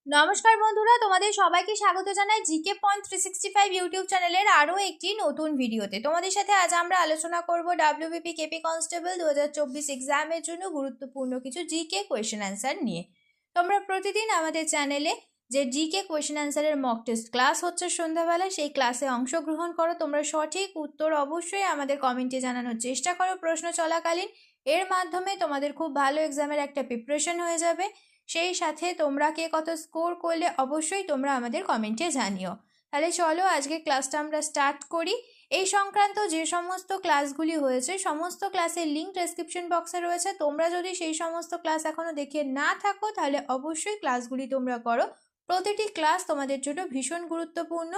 নমস্কার বন্ধুরা, তোমাদের সবাইকে স্বাগত জানাই জিকে পয়েন্ট 365 ইউটিউব চ্যানেলের আরও একটি নতুন ভিডিওতে। তোমাদের সাথে আজ আমরা আলোচনা করব ডাব্লিউবিপি কেপি কনস্টেবল 2024 এক্সামের জন্য গুরুত্বপূর্ণ কিছু জিকে কোয়েশ্চেন অ্যান্সার নিয়ে। তোমরা প্রতিদিন আমাদের চ্যানেলে যে জিকে কোয়েশ্চেন অ্যান্সারের মক টেস্ট ক্লাস হচ্ছে সন্ধ্যাবেলা, সেই ক্লাসে অংশগ্রহণ করো। তোমরা সঠিক উত্তর অবশ্যই আমাদের কমেন্টে জানানোর চেষ্টা করো প্রশ্ন চলাকালীন। এর মাধ্যমে তোমাদের খুব ভালো এক্সামের একটা প্রিপারেশন হয়ে যাবে। সেই সাথে তোমরা কে কত স্কোর করলে অবশ্যই তোমরা আমাদের কমেন্টে জানিও। তাহলে চলো আজকে ক্লাসটা আমরা স্টার্ট করি। এই সংক্রান্ত যে সমস্ত ক্লাসগুলি হয়েছে সমস্ত ক্লাসের লিঙ্ক ডেসক্রিপশন বক্সে রয়েছে। তোমরা যদি সেই সমস্ত ক্লাস এখনও দেখে না থাকো তাহলে অবশ্যই ক্লাসগুলি তোমরা করো। প্রতিটি ক্লাস তোমাদের জন্য ভীষণ গুরুত্বপূর্ণ।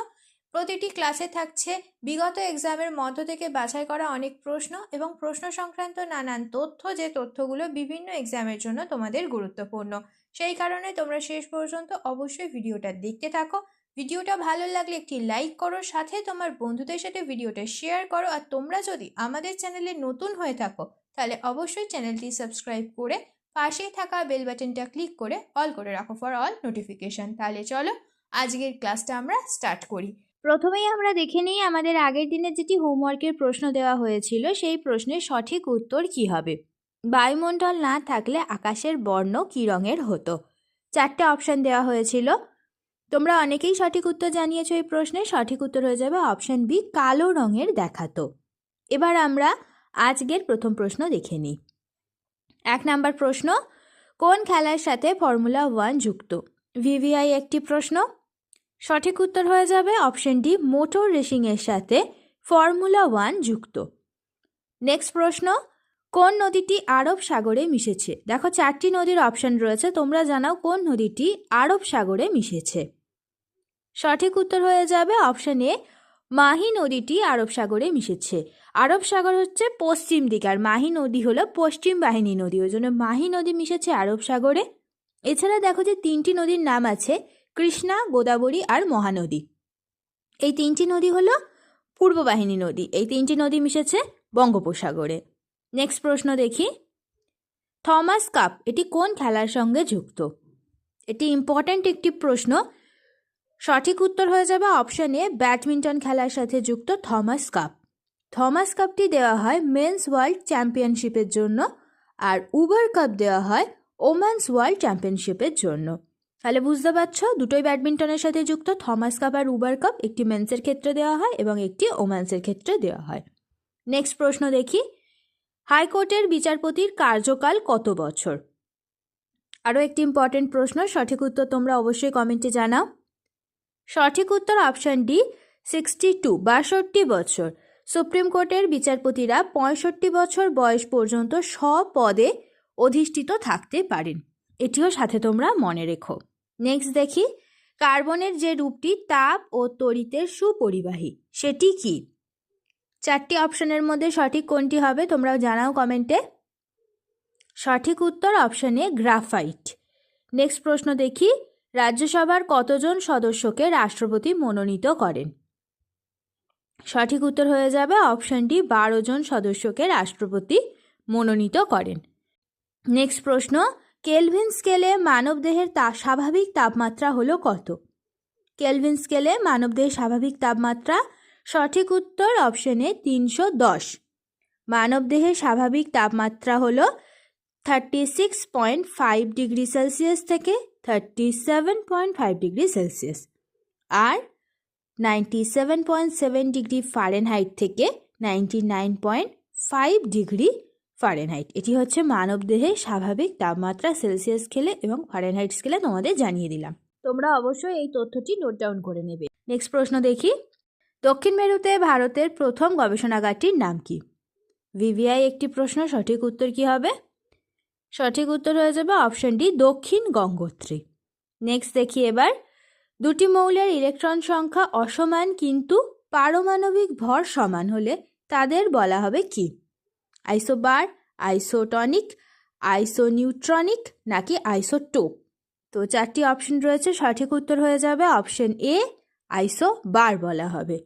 প্রতিটি ক্লাসে থাকছে বিগত এক্সামের মধ্য থেকে বাছাই করা অনেক প্রশ্ন এবং প্রশ্ন সংক্রান্ত নানান তথ্য, যে তথ্যগুলো বিভিন্ন এক্সামের জন্য তোমাদের গুরুত্বপূর্ণ। সেই কারণে তোমরা শেষ পর্যন্ত অবশ্যই ভিডিওটা দেখতে থাকো। ভিডিওটা ভালো লাগলে একটি লাইক করো, সাথে তোমার বন্ধুদের সাথে ভিডিওটা শেয়ার করো। আর তোমরা যদি আমাদের চ্যানেলে নতুন হয়ে থাকো তাহলে অবশ্যই চ্যানেলটি সাবস্ক্রাইব করে পাশেই থাকা বেল বাটনটা ক্লিক করে অল করে রাখো ফর অল নোটিফিকেশন। তাহলে চলো আজকের ক্লাসটা আমরা স্টার্ট করি। প্রথমেই আমরা দেখে নিই আমাদের আগের দিনে যেটি হোমওয়ার্কের প্রশ্ন দেওয়া হয়েছিল সেই প্রশ্নের সঠিক উত্তর কি হবে। বায়ুমণ্ডল না থাকলে আকাশের বর্ণ কী রঙের হতো? 4টে অপশান দেওয়া হয়েছিল। তোমরা অনেকেই সঠিক উত্তর জানিয়েছো এই প্রশ্নের। সঠিক উত্তর হয়ে যাবে অপশান বি, কালো রঙের দেখাতো। এবার আমরা আজকের প্রথম প্রশ্ন দেখে নিই। 1 নম্বর প্রশ্ন, কোন খেলার সাথে ফর্মুলা 1 যুক্ত? ভিভিআই একটি প্রশ্ন। সঠিক উত্তর হয়ে যাবে অপশান ডি, মোটর রেসিংয়ের সাথে ফর্মুলা 1 যুক্ত। নেক্সট প্রশ্ন, কোন নদীটি আরব সাগরে মিশেছে? দেখো 4টি নদীর অপশান রয়েছে, তোমরা জানাও কোন নদীটি আরব সাগরে মিশেছে। সঠিক উত্তর হয়ে যাবে অপশান এ, মাহি নদীটি আরব সাগরে মিশেছে। আরব সাগর হচ্ছে পশ্চিম দিকে আর মাহি নদী হলো পশ্চিম বাহিনী নদী, ওই জন্য মাহি নদী মিশেছে আরব সাগরে। এছাড়া দেখো যে 3টি নদীর নাম আছে, কৃষ্ণা, গোদাবরী আর মহানদী। এই 3টি নদী হলো পূর্ব বাহিনী নদী। এই 3টি নদী মিশেছে বঙ্গোপসাগরে। নেক্সট প্রশ্ন দেখি, থমাস কাপ এটি কোন খেলার সঙ্গে যুক্ত? এটি ইম্পর্ট্যান্ট একটি প্রশ্ন। সঠিক উত্তর হয়ে যাবে অপশান এ, ব্যাডমিন্টন খেলার সাথে যুক্ত থমাস কাপ। থমাস কাপটি দেওয়া হয় মেন্স ওয়ার্ল্ড চ্যাম্পিয়নশিপের জন্য, আর উবার কাপ দেওয়া হয় ওমেন্স ওয়ার্ল্ড চ্যাম্পিয়নশিপের জন্য। তাহলে বুঝতে পারছো দুটোই ব্যাডমিন্টনের সাথে যুক্ত। থমাস কাপ আর উবার কাপ একটি মেন্সের ক্ষেত্রে দেওয়া হয় এবং একটি ওমেন্সের ক্ষেত্রে দেওয়া হয়। নেক্সট প্রশ্ন দেখি, হাইকোর্টের বিচারপতির কার্যকাল কত বছর? আরও একটি ইম্পর্টেন্ট প্রশ্ন। সঠিক উত্তর তোমরা অবশ্যই কমেন্টে জানাও। সঠিক উত্তর অপশান ডি, 62 বছর। সুপ্রিম কোর্টের বিচারপতিরা 65 বছর বয়স পর্যন্ত স্বপদে অধিষ্ঠিত থাকতে পারেন, এটিও সাথে তোমরা মনে রেখো। নেক্সট দেখি, কার্বনের যে রূপটি তাপ ও তড়িতের সুপরিবাহী সেটি কি? 4টি অপশানের মধ্যে সঠিক কোনটি হবে তোমরাও জানাও কমেন্টে। সঠিক উত্তর অপশান এ, গ্রাফাইট। নেক্সট প্রশ্ন দেখি, রাজ্যসভার কতজন সদস্যকে রাষ্ট্রপতি মনোনীত করেন? সঠিক উত্তর হয়ে যাবে অপশান ডি, 12 জন সদস্যকে রাষ্ট্রপতি মনোনীত করেন। নেক্সট প্রশ্ন, কেলভিন স্কেলে মানবদেহের স্বাভাবিক তাপমাত্রা হলো কত? কেলভিন স্কেলে মানবদেহের স্বাভাবিক তাপমাত্রা, সঠিক উত্তর অপশান এ, 310। মানবদেহের স্বাভাবিক তাপমাত্রা হলো 36.5 ডিগ্রি সেলসিয়াস থেকে 37.5 ডিগ্রি সেলসিয়াস, আর 97.7 ডিগ্রি ফারেনহাইট থেকে 99.5 ডিগ্রি ফারেনহাইট। এটি হচ্ছে মানবদেহের স্বাভাবিক তাপমাত্রা সেলসিয়াস স্কেলে এবং ফারেনহাইট স্কেলে তোমাদের জানিয়ে দিলাম। তোমরা অবশ্যই এই তথ্যটি নোট ডাউন করে নেবে। নেক্সট প্রশ্ন দেখি, দক্ষিণ মেরুতে ভারতের প্রথম গবেষণাগারটির নাম কি? ভিভিআই একটি প্রশ্ন। সঠিক উত্তর কি হবে? সঠিক উত্তর হয়ে যাবে অপশান ডি, দক্ষিণ গঙ্গোত্রী। নেক্সট দেখি এবার, দুটি মৌলের ইলেকট্রন সংখ্যা অসমান কিন্তু পারমাণবিক ভর সমান হলে তাদের বলা হবে কি? আইসোবার, আইসোটনিক, আইসোনিউট্রনিক নাকি আইসোটোপ? তো 4টি অপশন রয়েছে, সঠিক উত্তর হয়ে যাবে অপশান এ, আইসোবার বলা হবে।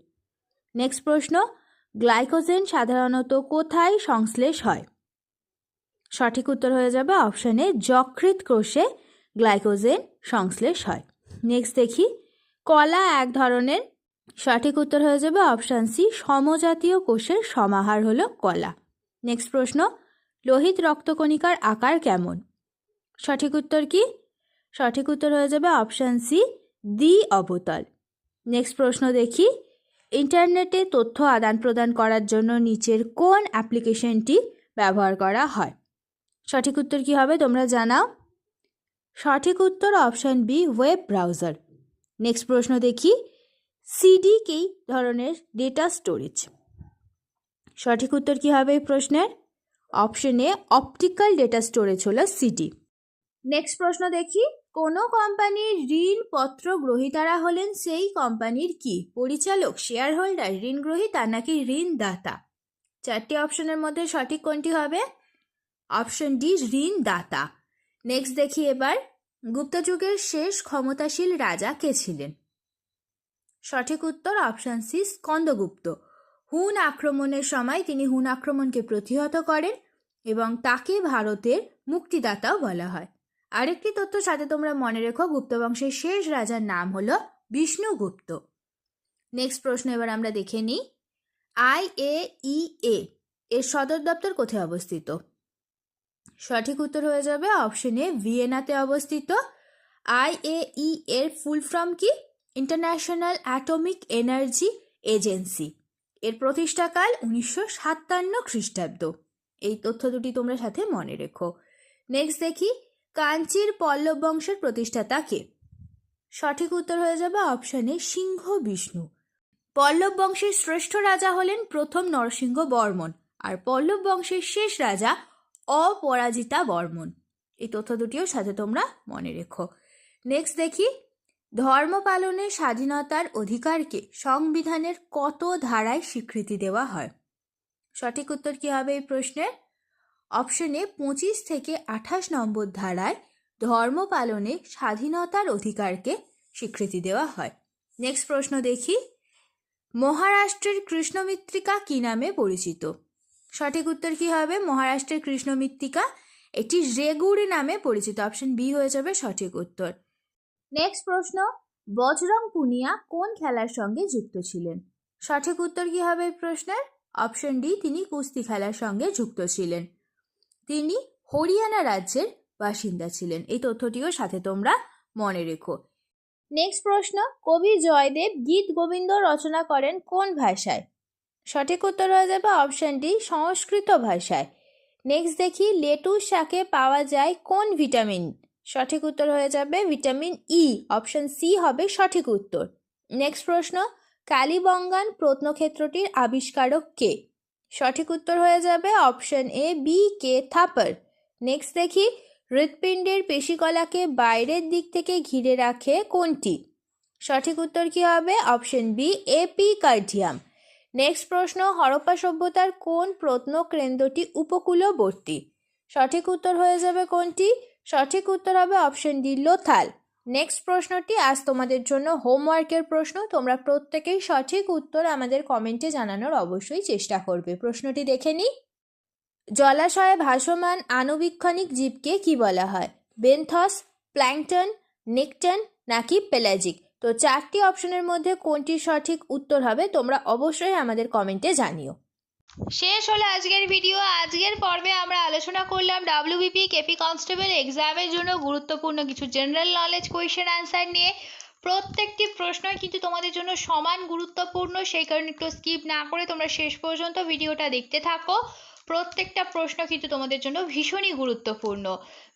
নেক্সট প্রশ্ন, গ্লাইকোজেন সাধারণত কোথায় সংশ্লেষ হয়? সঠিক উত্তর হয়ে যাবে অপশান এ, যকৃৎ কোষে গ্লাইকোজেন সংশ্লেষ হয়। নেক্সট দেখি, কলা এক ধরনের, সঠিক উত্তর হয়ে যাবে অপশান সি, সমজাতীয় কোষের সমাহার হলো কলা। নেক্সট প্রশ্ন, লোহিত রক্তকণিকার আকার কেমন? সঠিক উত্তর কি? সঠিক উত্তর হয়ে যাবে অপশান সি, দ্বি অবতল। নেক্সট প্রশ্ন দেখি, ইন্টারনেটে তথ্য আদান প্রদান করার জন্য নিচের কোন অ্যাপ্লিকেশনটি ব্যবহার করা হয়? সঠিক উত্তর কি হবে তোমরা জানাও। সঠিক উত্তর option B, web browser. Next প্রশ্ন দেখি, সিডি কি ধরনের ডেটা স্টোরেজ? সঠিক উত্তর কি হবে এই প্রশ্নের? Option A, optical data storage হলো সিডি। নেক্সট প্রশ্ন দেখি, কোনো কোম্পানির ঋণপত্র গ্রহীতারা হলেন সেই কোম্পানির কি? পরিচালক, শেয়ার হোল্ডার, ঋণ গ্রহীতা নাকি ঋণদাতা? চারটি অপশনের মধ্যে সঠিক কোনটি হবে? Option D, ঋণদাতা। নেক্সট দেখি এবার, গুপ্ত যুগের শেষ ক্ষমতাশীল রাজা কে ছিলেন? সঠিক উত্তর অপশন সি, স্কন্দগুপ্ত। হুন আক্রমণের সময় তিনি হুন আক্রমণকে প্রতিহত করেন এবং তাকে ভারতের মুক্তিদাতাও বলা হয়। আরেকটি তথ্য সাথে তোমরা মনে রেখো, গুপ্ত বংশের শেষ রাজার নাম হলো বিষ্ণুগুপ্ত। নেক্সট প্রশ্ন এবার আমরা দেখে নিই, IAEA এর সদর দপ্তর কোথায় অবস্থিত? সঠিক উত্তর হয়ে যাবে অপশন এ, ভিয়েনাতে অবস্থিত। IAEA এর ফুল ফর্ম কি? International atomic energy agency. এর প্রতিষ্ঠাকাল 1957 খ্রিস্টাব্দ। এই তথ্য দুটি তোমরা সাথে মনে রেখো। নেক্সট দেখি, কাঞ্চির পল্লব বংশের প্রতিষ্ঠাতা কে? সঠিক উত্তর হয়ে যাবে অপশন এ, সিংহ বিষ্ণু। পল্লব বংশের শ্রেষ্ঠ রাজা হলেন প্রথম নরসিংহ বর্মন, আর পল্লব বংশের শেষ রাজা অপরাজিতা বর্মন। এই তথ্য দুটিও সাথে তোমরা মনে রেখো। নেক্সট দেখি, ধর্ম পালনের স্বাধীনতার অধিকারকে সংবিধানের কত ধারায় স্বীকৃতি দেওয়া হয়? সঠিক উত্তর কি হবে এই প্রশ্নের? অপশনে 25 থেকে 28 নম্বর ধারায় ধর্ম পালনে স্বাধীনতার অধিকারকে স্বীকৃতি দেওয়া হয়। নেক্সট প্রশ্ন দেখি, মহারাষ্ট্রের কৃষ্ণমৃত্তিকা কি নামে পরিচিত? সঠিক উত্তর কি হবে? মহারাষ্ট্রের কৃষ্ণমৃত্তিকা একটি রেগুড়ি নামে পরিচিত। অপশন বি হয়ে যাবে সঠিক উত্তর। নেক্সট প্রশ্ন, বজরং পুনিয়া কোন খেলার সঙ্গে যুক্ত ছিলেন? সঠিক উত্তর কি হবে এই প্রশ্নের? অপশন ডি, তিনি কুস্তি খেলার সঙ্গে যুক্ত ছিলেন। তিনি হরিয়ানা রাজ্যের বাসিন্দা ছিলেন। এই তথ্যটিও সাথে তোমরা মনে রেখো। নেক্সট প্রশ্ন, কবি জয়দেব গীত গোবিন্দ রচনা করেন কোন ভাষায়? সঠিক উত্তর হয়ে যাবে অপশন ডি, সংস্কৃত ভাষায়। নেক্সট দেখি, লেটুস শাকে পাওয়া যায় কোন ভিটামিন? সঠিক উত্তর হয়ে যাবে ভিটামিন ই। অপশন সি হবে সঠিক উত্তর। নেক্সট প্রশ্ন, কালীবঙ্গান প্রত্নক্ষেত্রটির আবিষ্কারক কে? সঠিক উত্তর হয়ে যাবে option A, B K Thapar. Next দেখি, হৃৎপিণ্ডের পেশিকলাকে বাইরের দিক থেকে ঘিরে রাখে কোনটি? সঠিক উত্তর কি হবে? Option B, epicardium. নেক্সট প্রশ্ন, হরপ্পা সভ্যতার কোন প্রত্নকেন্দ্রটি উপকূলবর্তী? সঠিক উত্তর হয়ে যাবে কোনটি? সঠিক উত্তর হবে অপশন ডি, লোথাল। নেক্সট প্রশ্নটি আজ তোমাদের জন্য হোমওয়ার্কের প্রশ্ন। তোমরা প্রত্যেকেই সঠিক উত্তর আমাদের কমেন্টে জানানোর অবশ্যই চেষ্টা করবে। প্রশ্নটি দেখে নিই, জলাশয়ে ভাসমান আণুবীক্ষণিক জীবকে কি বলা হয়? বেন্থস, প্ল্যাঙ্কটন, নেকটন নাকি পেলাজিক? তো চারটি অপশনের মধ্যে কোনটি সঠিক উত্তর হবে তোমরা অবশ্যই আমাদের কমেন্টে জানিও। শেষ হলো আজকের ভিডিও। আজকের পর্বে আমরা আলোচনা করলাম WBP কেপি কনস্টেবল এক্সামের জন্য গুরুত্বপূর্ণ কিছু জেনারেল নলেজ কোয়েশ্চেন অ্যান্সার নিয়ে। প্রত্যেকটি প্রশ্নই কিন্তু তোমাদের জন্য সমান গুরুত্বপূর্ণ, সেই কারণে একটু স্কিপ না করে তোমরা শেষ পর্যন্ত ভিডিওটা দেখতে থাকো। প্রত্যেকটা প্রশ্ন কিন্তু তোমাদের জন্য ভীষণই গুরুত্বপূর্ণ।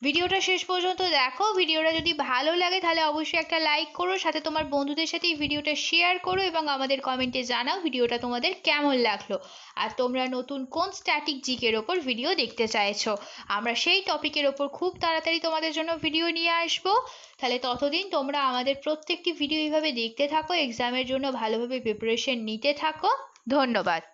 ভিডিওটা শেষ পর্যন্ত দেখো। ভিডিওটা যদি ভালো লাগে তাহলে অবশ্যই একটা লাইক করো, সাথে তোমার বন্ধুদের সাথে এই ভিডিওটা শেয়ার করো এবং আমাদের কমেন্টে জানাও ভিডিওটা তোমাদের কেমন লাগলো, আর তোমরা নতুন কোন স্ট্যাটিক জিকের ওপর ভিডিও দেখতে চাইছো। আমরা সেই টপিকের ওপর খুব তাড়াতাড়ি তোমাদের জন্য ভিডিও নিয়ে আসবো। তাহলে ততদিন তোমরা আমাদের প্রত্যেকটি ভিডিও এইভাবে দেখতে থাকো, এক্সামের জন্য ভালোভাবে প্রিপারেশন নিতে থাকো। ধন্যবাদ।